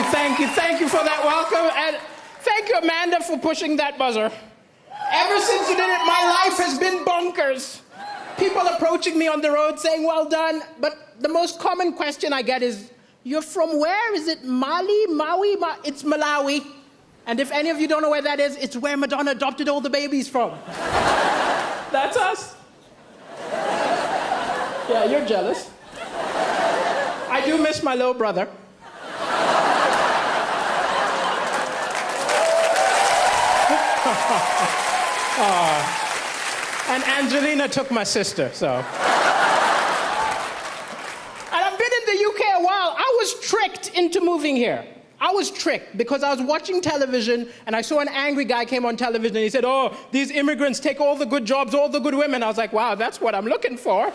Thank you for that welcome. And thank you, Amanda, for pushing that buzzer. Ever since you did it, my life has been bonkers. People approaching me on the road saying, well done. But the most common question I get is, you're from where? Is it Mali, Maui? It's Malawi. And if any of you don't know where that is, it's where Madonna adopted all the babies from. That's us. Yeah, you're jealous. I do miss my little brother. And Angelina took my sister, so. And I've been in the UK a while. I was tricked into moving here. I was tricked because I was watching television and I saw an angry guy came on television and he said, oh, these immigrants take all the good jobs, all the good women. I was like, wow, that's what I'm looking for.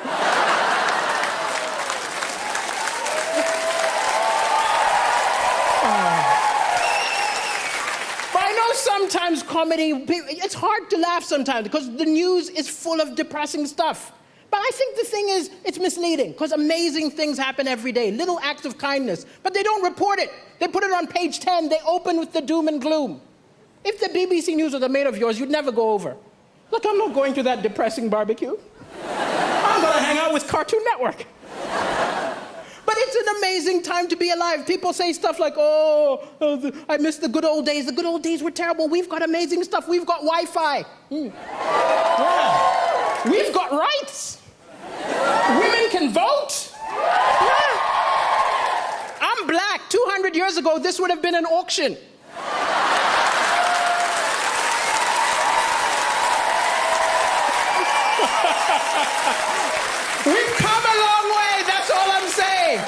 Sometimes comedy, it's hard to laugh sometimes because the news is full of depressing stuff. But I think the thing is, it's misleading because amazing things happen every day, little acts of kindness, but they don't report it. They put it on page 10, they open with the doom and gloom. If the BBC News was a mate of yours, you'd never go over. Look, I'm not going to that depressing barbecue. I'm going to hang out with Cartoon Network. But it's an amazing time to be alive. People say stuff like, I miss the good old days. The good old days were terrible. We've got amazing stuff. We've got Wi-Fi. Yeah. We've got rights. Women can vote. Yeah. I'm black. 200 years ago, this would have been an auction. We've come a long way, that's all I'm saying.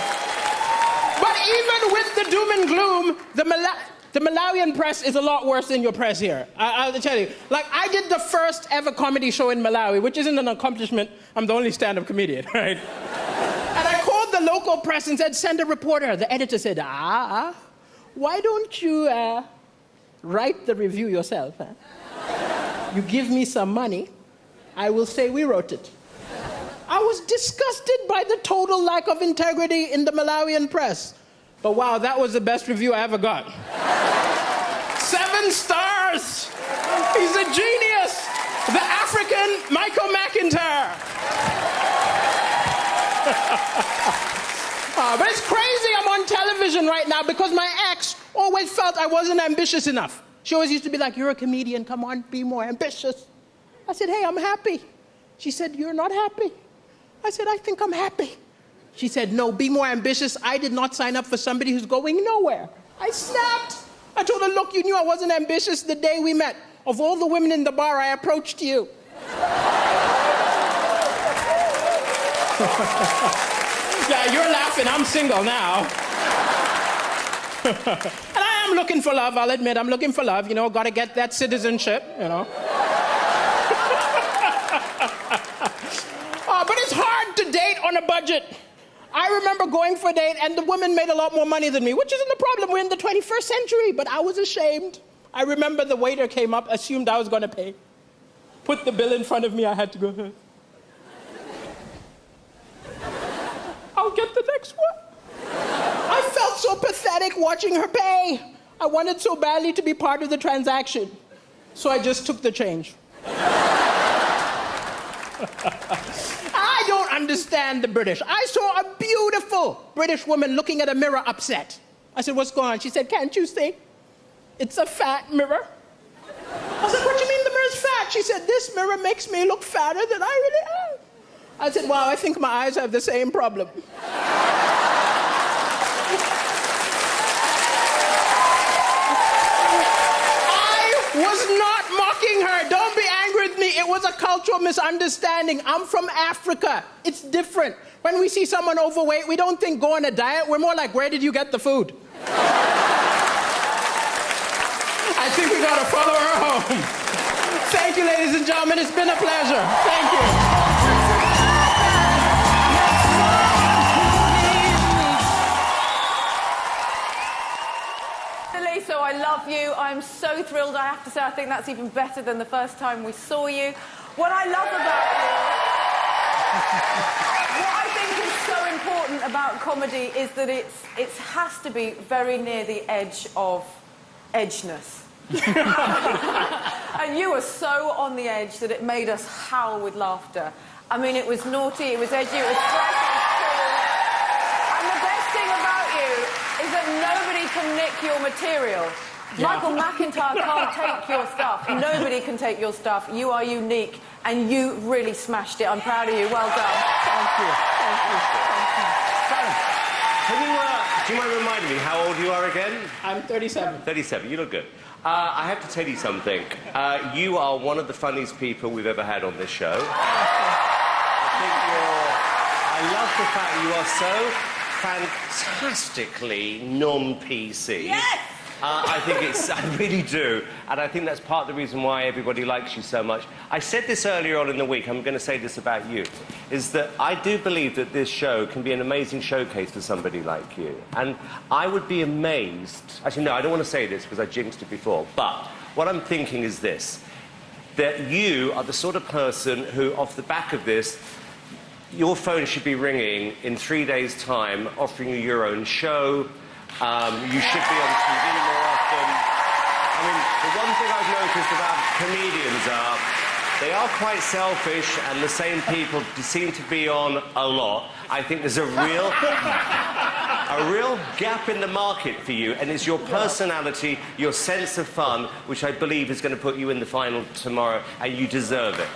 But even with the doom and gloom, the Malawian press is a lot worse than your press here. I'll tell you. Like, I did the first ever comedy show in Malawi, which isn't an accomplishment. I'm the only stand-up comedian, right? And I called the local press and said, send a reporter. The editor said, why don't you write the review yourself? Huh? You give me some money, I will say we wrote it. I was disgusted by the total lack of integrity in the Malawian press. But wow, that was the best review I ever got. 7 stars! He's a genius! The African Michael McIntyre! But it's crazy I'm on television right now because my ex always felt I wasn't ambitious enough. She always used to be like, you're a comedian, come on, be more ambitious. I said, hey, I'm happy. She said, you're not happy. I said, I think I'm happy. She said, no, be more ambitious. I did not sign up for somebody who's going nowhere. I snapped. I told her, look, you knew I wasn't ambitious the day we met. Of all the women in the bar, I approached you. Yeah, you're laughing. I'm single now. And I am looking for love, I'll admit. I'm looking for love. You know, got to get that citizenship, you know. But it's hard to date on a budget. I remember going for a date and the woman made a lot more money than me, which isn't a problem. We're in the 21st century, but I was ashamed. I remember the waiter came up, assumed I was going to pay. Put the bill in front of me, I had to go, I'll get the next one. I felt so pathetic watching her pay. I wanted so badly to be part of the transaction. So I just took the change. I don't understand the British. I saw a beautiful British woman looking at a mirror upset. I said, what's going on? She said, can't you see? It's a fat mirror. I was like, what do you mean the mirror's fat? She said, this mirror makes me look fatter than I really am. I said, wow, I think my eyes have the same problem. I was not mocking her. Don't be angry with me. It was a cultural misunderstanding. I'm from Africa. It's different. When we see someone overweight, we don't think go on a diet. We're more like, where did you get the food? I think we gotta follow her home. Thank you, ladies and gentlemen. It's been a pleasure. Thank you. Daliso, I love you. I'm so thrilled. I have to say, I think that's even better than the first time we saw you. What I love about you, what I think is so important about comedy is that it has to be very near the edge of edgeness. And you were so on the edge that it made us howl with laughter. I mean, it was naughty, it was edgy, it was fresh, it was cool. And the best thing about you is that nobody can nick your material. Yeah. Michael McIntyre can't take your stuff. Nobody can take your stuff. You are unique, and you really smashed it. I'm proud of you. Well done. Thank you. Thank you. Thank you. Can you, do you mind reminding me how old you are again? I'm 37. 37. You look good. I have to tell you something. You are one of the funniest people we've ever had on this show. I love the fact you are so fantastically non-PC. Yes! I really do. And I think that's part of the reason why everybody likes you so much. I said this earlier on in the week, I'm going to say this about you, is that I do believe that this show can be an amazing showcase for somebody like you. And I would be amazed... Actually, no, I don't want to say this because I jinxed it before, but what I'm thinking is this, that you are the sort of person who, off the back of this, your phone should be ringing in 3 days' time, offering you your own show. You should be on TV more often. I mean, the one thing I've noticed about comedians are they are quite selfish, and the same people seem to be on a lot. I think there's a real gap in the market for you, and it's your personality, your sense of fun, which I believe is going to put you in the final tomorrow, and you deserve it.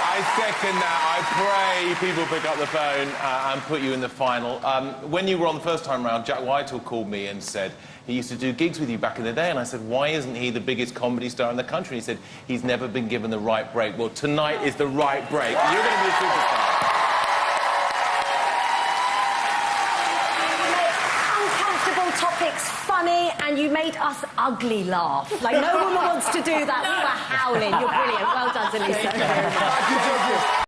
I second that. I pray people pick up the phone and put you in the final. When you were on the first time round, Jack Whitehall called me and said he used to do gigs with you back in the day, and I said, why isn't he the biggest comedy star in the country? And he said, he's never been given the right break. Well, tonight is the right break. You're going to be a superstar. You make uncomfortable topics funny, and you made us ugly laugh. Like, no woman wants to do that. We were howling. You're brilliant. Well done, Daliso.